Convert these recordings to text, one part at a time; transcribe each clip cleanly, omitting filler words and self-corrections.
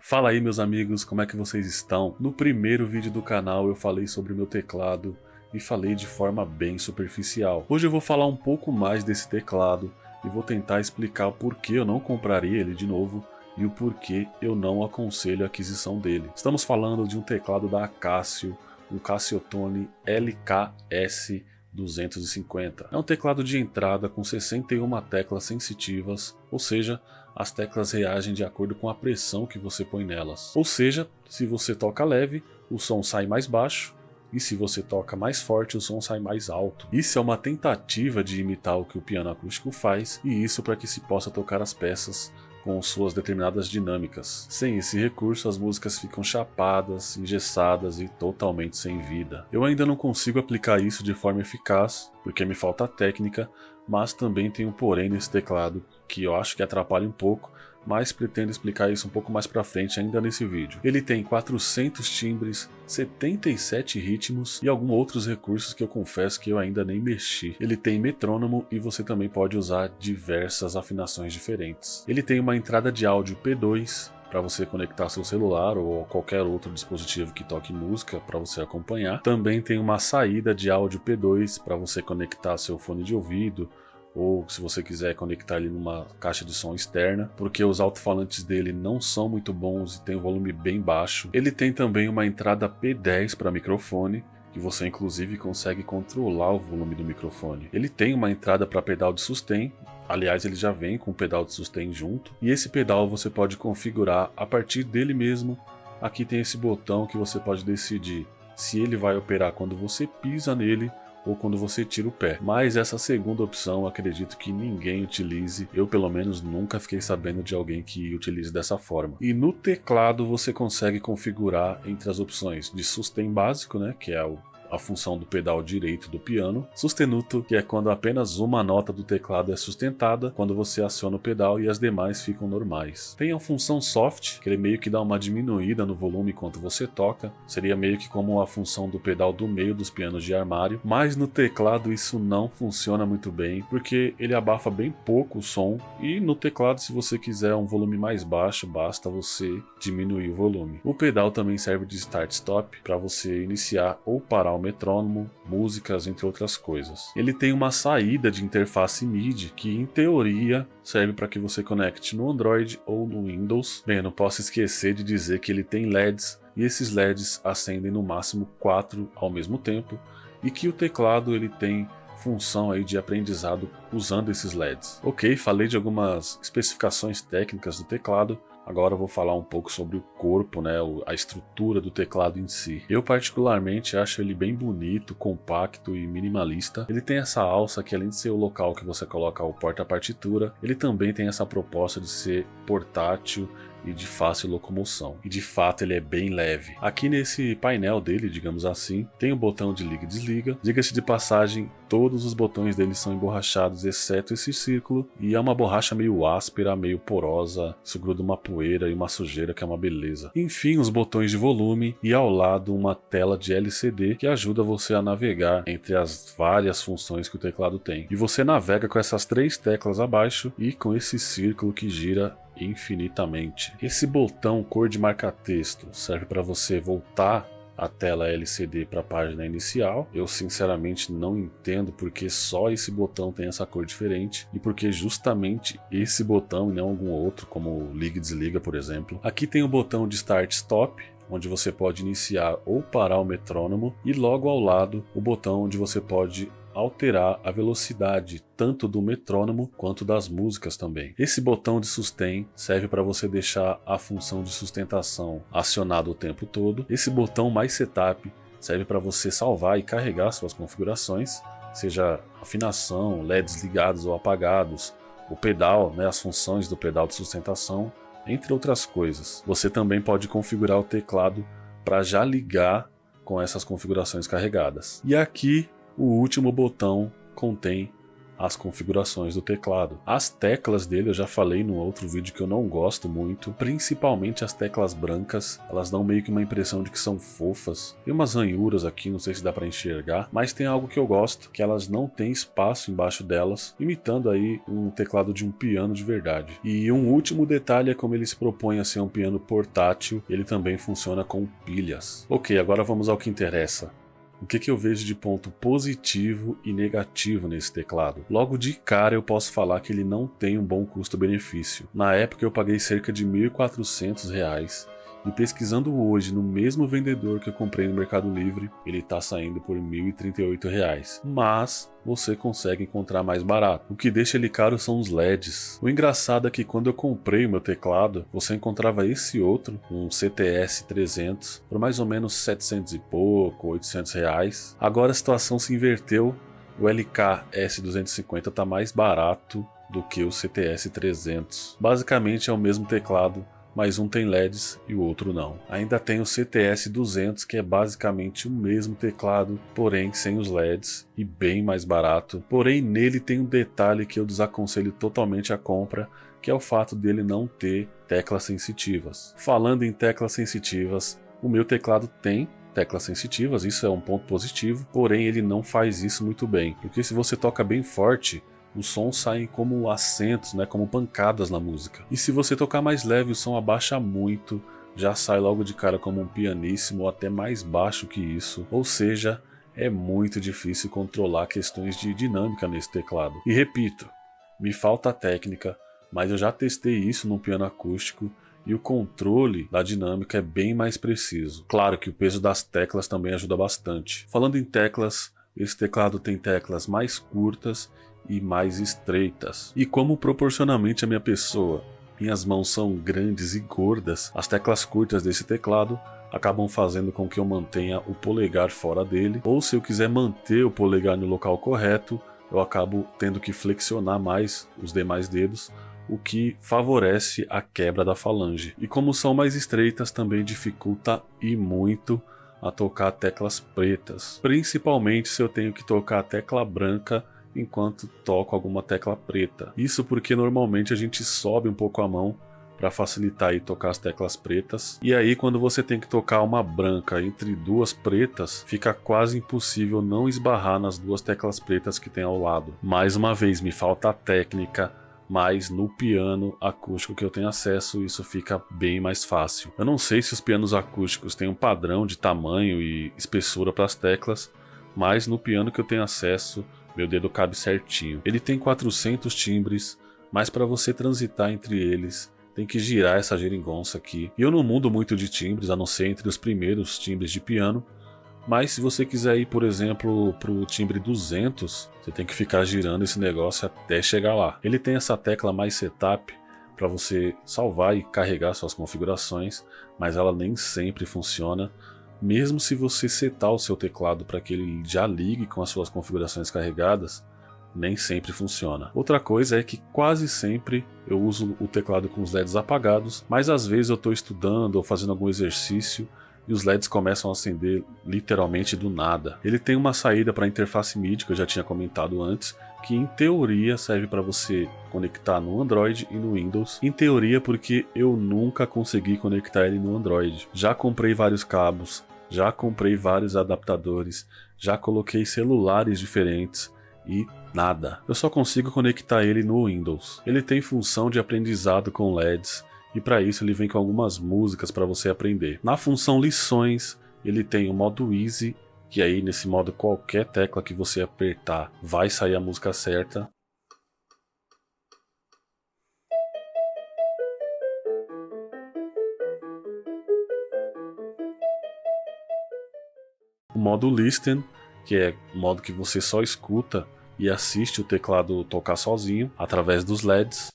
Fala aí meus amigos, como é que vocês estão? No primeiro vídeo do canal eu falei sobre o meu teclado e falei de forma bem superficial. Hoje eu vou falar um pouco mais desse teclado e vou tentar explicar o porquê eu não compraria ele de novo e o porquê eu não aconselho a aquisição dele. Estamos falando de um teclado da Casio, um Cassiotone LKS 250. É um teclado de entrada com 61 teclas sensitivas, ou seja, as teclas reagem de acordo com a pressão que você põe nelas. Ou seja, se você toca leve, o som sai mais baixo, e se você toca mais forte, o som sai mais alto. Isso é uma tentativa de imitar o que o piano acústico faz, e isso para que se possa tocar as peças com suas determinadas dinâmicas. Sem esse recurso, as músicas ficam chapadas, engessadas e totalmente sem vida. Eu ainda não consigo aplicar isso de forma eficaz, porque me falta técnica, mas também tem um porém nesse teclado, que eu acho que atrapalha um pouco, mas pretendo explicar isso um pouco mais pra frente ainda nesse vídeo. Ele tem 400 timbres, 77 ritmos e alguns outros recursos que eu confesso que eu ainda nem mexi. Ele tem metrônomo e você também pode usar diversas afinações diferentes. Ele tem uma entrada de áudio P2, para você conectar seu celular ou qualquer outro dispositivo que toque música para você acompanhar. Também tem uma saída de áudio P2 para você conectar seu fone de ouvido, ou se você quiser conectar ele numa caixa de som externa, porque os alto-falantes dele não são muito bons e tem um volume bem baixo. Ele tem também uma entrada P10 para microfone, que você inclusive consegue controlar o volume do microfone. Ele tem uma entrada para pedal de sustain, aliás ele já vem com o pedal de sustain junto, e esse pedal você pode configurar a partir dele mesmo. Aqui tem esse botão que você pode decidir se ele vai operar quando você pisa nele ou quando você tira o pé. Mas essa segunda opção acredito que ninguém utilize, eu pelo menos nunca fiquei sabendo de alguém que utilize dessa forma. E no teclado você consegue configurar entre as opções de sustain básico, né, que é a função do pedal direito do piano, sustenuto, que é quando apenas uma nota do teclado é sustentada quando você aciona o pedal e as demais ficam normais. Tem a função soft, que ele meio que dá uma diminuída no volume enquanto você toca, seria meio que como a função do pedal do meio dos pianos de armário, mas no teclado isso não funciona muito bem, porque ele abafa bem pouco o som, e no teclado se você quiser um volume mais baixo, basta você diminuir o volume. O pedal também serve de start-stop, para você iniciar ou parar o metrônomo, músicas, entre outras coisas. Ele tem uma saída de interface MIDI que, em teoria, serve para que você conecte no Android ou no Windows. Bem, eu não posso esquecer de dizer que ele tem LEDs, e esses LEDs acendem no máximo 4 ao mesmo tempo, e que o teclado ele tem função aí de aprendizado usando esses LEDs. Ok, falei de algumas especificações técnicas do teclado. Agora eu vou falar um pouco sobre o corpo, né, a estrutura do teclado em si. Eu particularmente acho ele bem bonito, compacto e minimalista. Ele tem essa alça que, além de ser o local que você coloca o porta-partitura, ele também tem essa proposta de ser portátil e de fácil locomoção. E de fato ele é bem leve. Aqui nesse painel dele, digamos assim, tem o botão de liga e desliga. Diga-se de passagem, todos os botões dele são emborrachados, exceto esse círculo, e é uma borracha meio áspera, meio porosa, isso gruda uma poeira e uma sujeira que é uma beleza. Enfim, os botões de volume e ao lado uma tela de LCD que ajuda você a navegar entre as várias funções que o teclado tem. E você navega com essas 3 teclas abaixo e com esse círculo que gira infinitamente. Esse botão cor de marca-texto serve para você voltar a tela LCD para a página inicial. Eu sinceramente não entendo porque só esse botão tem essa cor diferente e porque justamente esse botão e não algum outro, como liga e desliga, por exemplo. Aqui tem o botão de Start Stop, onde você pode iniciar ou parar o metrônomo, e logo ao lado o botão onde você pode alterar a velocidade tanto do metrônomo quanto das músicas também. Esse botão de sustain serve para você deixar a função de sustentação acionada o tempo todo. Esse botão mais setup serve para você salvar e carregar suas configurações, seja afinação, LEDs ligados ou apagados, o pedal, né, as funções do pedal de sustentação, entre outras coisas. Você também pode configurar o teclado para já ligar com essas configurações carregadas. E aqui o último botão contém as configurações do teclado. As teclas dele eu já falei no outro vídeo que eu não gosto muito, principalmente as teclas brancas, elas dão meio que uma impressão de que são fofas. Tem umas ranhuras aqui, não sei se dá para enxergar, mas tem algo que eu gosto, que elas não têm espaço embaixo delas, imitando aí um teclado de um piano de verdade. E um último detalhe é como ele se propõe a ser um piano portátil, ele também funciona com pilhas. Ok, agora vamos ao que interessa. O que eu vejo de ponto positivo e negativo nesse teclado? Logo de cara eu posso falar que ele não tem um bom custo-benefício. Na época eu paguei cerca de R$ 1.400 e pesquisando hoje no mesmo vendedor que eu comprei no Mercado Livre, ele está saindo por R$ 1.038. Mas você consegue encontrar mais barato. O que deixa ele caro são os LEDs. O engraçado é que quando eu comprei o meu teclado, você encontrava esse outro, um CTS 300, por mais ou menos 700 e pouco, R$ 800. Agora a situação se inverteu, o LK S250 está mais barato do que o CTS 300. Basicamente é o mesmo teclado, mas um tem LEDs e o outro não. Ainda tem o CTS 200, que é basicamente o mesmo teclado, porém sem os LEDs e bem mais barato. Porém nele tem um detalhe que eu desaconselho totalmente a compra, que é o fato dele não ter teclas sensitivas. Falando em teclas sensitivas, o meu teclado tem teclas sensitivas, isso é um ponto positivo, porém ele não faz isso muito bem, porque se você toca bem forte, os sons saem como acentos, né, como pancadas na música. E se você tocar mais leve, o som abaixa muito, já sai logo de cara como um pianíssimo ou até mais baixo que isso. Ou seja, é muito difícil controlar questões de dinâmica nesse teclado. E repito, me falta técnica, mas eu já testei isso num piano acústico e o controle da dinâmica é bem mais preciso. Claro que o peso das teclas também ajuda bastante. Falando em teclas, esse teclado tem teclas mais curtas e mais estreitas. E como proporcionalmente a minha pessoa, minhas mãos são grandes e gordas, as teclas curtas desse teclado acabam fazendo com que eu mantenha o polegar fora dele, ou se eu quiser manter o polegar no local correto, eu acabo tendo que flexionar mais os demais dedos, o que favorece a quebra da falange. E como são mais estreitas, também dificulta e muito a tocar teclas pretas, principalmente se eu tenho que tocar a tecla branca enquanto toco alguma tecla preta. Isso porque normalmente a gente sobe um pouco a mão para facilitar aí tocar as teclas pretas. E aí quando você tem que tocar uma branca entre duas pretas, fica quase impossível não esbarrar nas duas teclas pretas que tem ao lado. Mais uma vez, me falta a técnica, mas no piano acústico que eu tenho acesso, isso fica bem mais fácil. Eu não sei se os pianos acústicos têm um padrão de tamanho e espessura para as teclas, mas no piano que eu tenho acesso, meu dedo cabe certinho. Ele tem 400 timbres, mas para você transitar entre eles, tem que girar essa geringonça aqui. E eu não mudo muito de timbres, a não ser entre os primeiros timbres de piano. Mas se você quiser ir, por exemplo, para o timbre 200, você tem que ficar girando esse negócio até chegar lá. Ele tem essa tecla mais setup para você salvar e carregar suas configurações, mas ela nem sempre funciona. Mesmo se você setar o seu teclado para que ele já ligue com as suas configurações carregadas, nem sempre funciona. Outra coisa é que quase sempre eu uso o teclado com os LEDs apagados, mas às vezes eu estou estudando ou fazendo algum exercício e os LEDs começam a acender literalmente do nada. Ele tem uma saída para interface MIDI que eu já tinha comentado antes, que em teoria serve para você conectar no Android e no Windows. Em teoria porque eu nunca consegui conectar ele no Android. Já comprei vários cabos, já comprei vários adaptadores, já coloquei celulares diferentes e nada. Eu só consigo conectar ele no Windows. Ele tem função de aprendizado com LEDs e para isso ele vem com algumas músicas para você aprender. Na função lições, ele tem o modo Easy, que aí nesse modo qualquer tecla que você apertar vai sair a música certa. O modo Listen, que é o modo que você só escuta e assiste o teclado tocar sozinho através dos LEDs.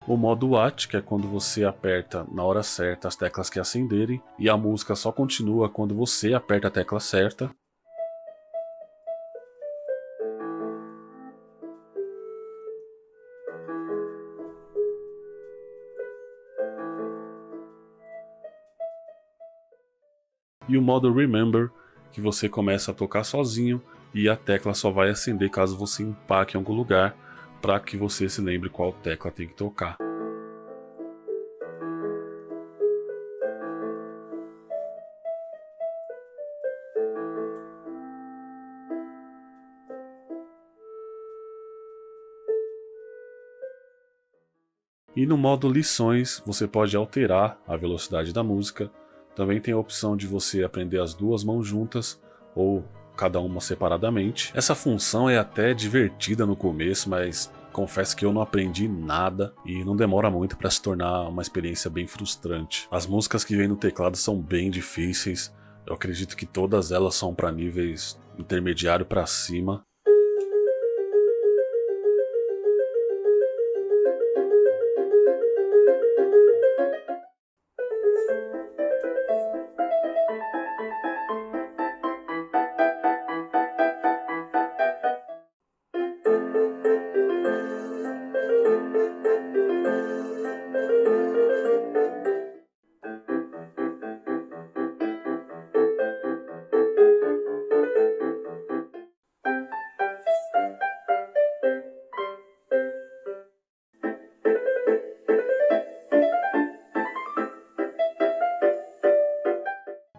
O modo Watch, que é quando você aperta na hora certa as teclas que acenderem e a música só continua quando você aperta a tecla certa. e o modo Remember, que você começa a tocar sozinho e a tecla só vai acender caso você empaque em algum lugar, para que você se lembre qual tecla tem que tocar. E no modo lições, você pode alterar a velocidade da música. Também tem a opção de você aprender as duas mãos juntas ou cada uma separadamente. Essa função é até divertida no começo, mas confesso que eu não aprendi nada e não demora muito para se tornar uma experiência bem frustrante. As músicas que vêm no teclado são bem difíceis. Eu acredito que todas elas são para níveis intermediário para cima.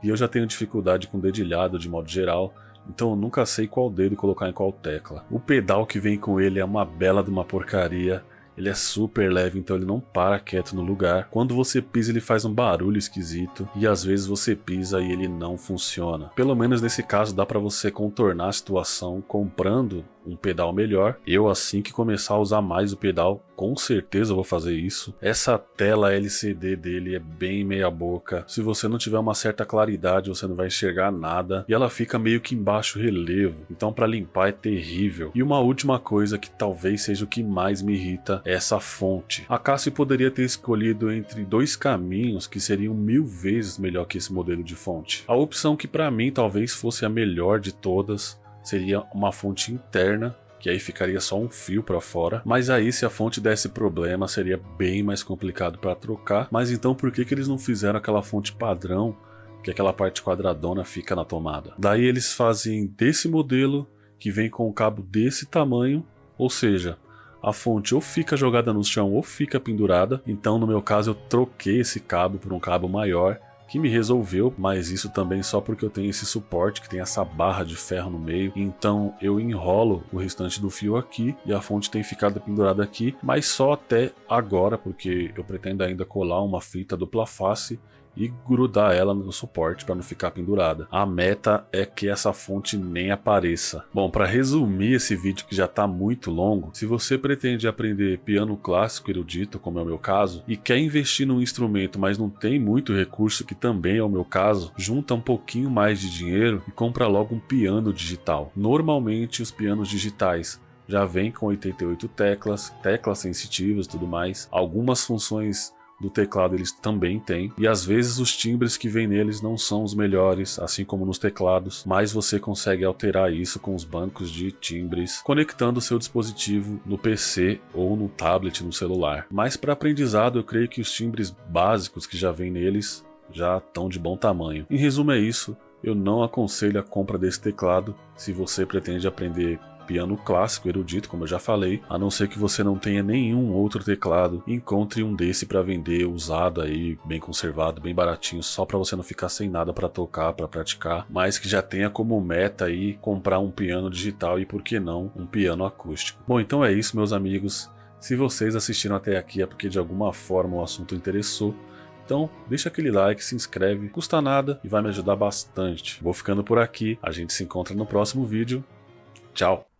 E eu já tenho dificuldade com dedilhado de modo geral, então eu nunca sei qual dedo colocar em qual tecla. O pedal que vem com ele é uma bela de uma porcaria. Ele é super leve, então ele não para quieto no lugar. Quando você pisa, ele faz um barulho esquisito. E às vezes você pisa e ele não funciona. Pelo menos nesse caso dá para você contornar a situação comprando um pedal melhor. Eu, assim que começar a usar mais o pedal, com certeza vou fazer isso. Essa tela LCD dele é bem meia boca. Se você não tiver uma certa claridade, você não vai enxergar nada. E ela fica meio que em baixo relevo. Então para limpar é terrível. E uma última coisa que talvez seja o que mais me irrita é essa fonte. A Casio poderia ter escolhido entre dois caminhos que seriam 1000 vezes melhor que esse modelo de fonte. A opção que para mim talvez fosse a melhor de todas seria uma fonte interna, que aí ficaria só um fio para fora, mas aí se a fonte desse problema seria bem mais complicado para trocar. Mas então por que eles não fizeram aquela fonte padrão, que aquela parte quadradona fica na tomada? Daí eles fazem desse modelo, que vem com um cabo desse tamanho, ou seja, a fonte ou fica jogada no chão ou fica pendurada. Então no meu caso eu troquei esse cabo por um cabo maior, que me resolveu, mas isso também só porque eu tenho esse suporte que tem essa barra de ferro no meio. Então eu enrolo o restante do fio aqui e a fonte tem ficado pendurada aqui, mas só até agora, porque eu pretendo ainda colar uma fita dupla face e grudar ela no suporte para não ficar pendurada. A meta é que essa fonte nem apareça. Bom, para resumir esse vídeo que já está muito longo, se você pretende aprender piano clássico erudito, como é o meu caso, e quer investir num instrumento, mas não tem muito recurso, que também é o meu caso, junta um pouquinho mais de dinheiro e compra logo um piano digital. Normalmente os pianos digitais já vêm com 88 teclas, teclas sensitivas e tudo mais. Algumas funções do teclado eles também têm, e às vezes os timbres que vêm neles não são os melhores, assim como nos teclados, mas você consegue alterar isso com os bancos de timbres, conectando o seu dispositivo no PC ou no tablet, no celular. Mas para aprendizado eu creio que os timbres básicos que já vêm neles já estão de bom tamanho. Em resumo é isso, eu não aconselho a compra desse teclado se você pretende aprender piano clássico erudito, como eu já falei, a não ser que você não tenha nenhum outro teclado. Encontre um desse para vender usado aí, bem conservado, bem baratinho, só para você não ficar sem nada para tocar, para praticar, mas que já tenha como meta aí comprar um piano digital e, por que não, um piano acústico. Bom, então é isso, meus amigos. Se vocês assistiram até aqui é porque de alguma forma o assunto interessou. Então deixa aquele like, se inscreve, custa nada e vai me ajudar bastante. Vou ficando por aqui, a gente se encontra no próximo vídeo. Tchau!